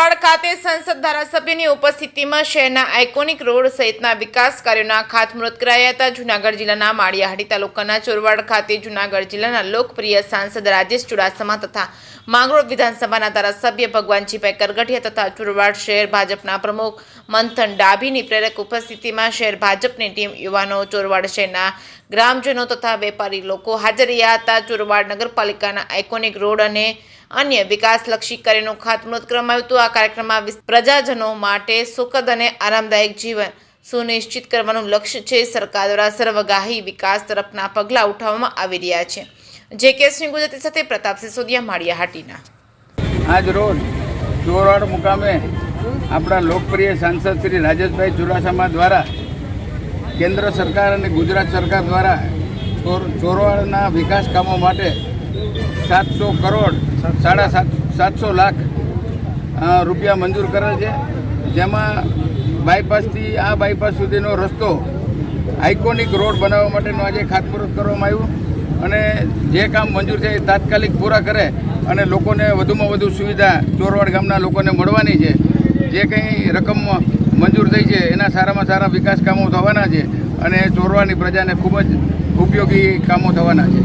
ચોરવાડ ખાતે સંસદ ધારાસભ્યની ઉપસ્થિતિમાં શહેરના આઇકોનિક રોડ સહિતના વિકાસ કાર્યોના ખાતમુહૂર્ત કરાયા હતા। જૂનાગઢ જિલ્લાના માળિયાહાટી તાલુકાના ચોરવાડ ખાતે જૂનાગઢ જિલ્લાના લોકપ્રિય સાંસદ રાજેશ ચુડાસમા તથા માંગરોળ વિધાનસભાના ધારાસભ્ય ભગવાનજીભાઈ કરગઠિયા તથા ચોરવાડ શહેર ભાજપના પ્રમુખ મંથન ડાભીની પ્રેરક ઉપસ્થિતિમાં શહેર ભાજપની ટીમ, યુવાનો, ચોરવાડ શહેરના ગ્રામજનો તથા વેપારી લોકો હાજર રહ્યા હતા। ચોરવાડ નગરપાલિકાના આઇકોનિક રોડ અને अन्य विकासलक्षी कार्यों खातमुहूर्त કરવામાં આવ્યું। આ કાર્યક્રમમાં પ્રજાજનો માટે સુખદ અને આરામદાયક જીવન સુનિશ્ચિત કરવાનું લક્ષ્ય છે। સરકાર દ્વારા સર્વગાહી વિકાસ તરફના પગલાં ઉઠાવવામાં આવી રહ્યા છે। જે.કે. સિંહ ગુજરાતી સાથે પ્રતાપ સિસોદિયા, માળિયાહાટીના। આજ રોજ ચોરવાડ મુકામે આપણા લોકપ્રિય સાંસદ શ્રી રાજેશભાઈ ચુડાસમા દ્વારા કેન્દ્ર સરકાર અને ગુજરાત સરકાર દ્વારા ચોરવાડના વિકાસ કામો માટે 700 કરોડ 750 લાખ રૂપિયા મંજૂર કરેલ છે। જેમાં બાયપાસથી આ બાયપાસ સુધીનો રસ્તો આઇકોનિક રોડ બનાવવા માટેનું આજે ખાતમુહૂર્ત કરવામાં આવ્યું અને જે કામ મંજૂર છે એ તાત્કાલિક પૂરા કરે અને લોકોને વધુમાં વધુ સુવિધા ચોરવાડ ગામના લોકોને મળવાની છે। જે કંઈ રકમ મંજૂર થઈ છે એના સારામાં સારા વિકાસ કામો થવાના છે અને ચોરવાડની પ્રજાને ખૂબ જ ઉપયોગી કામો થવાના છે।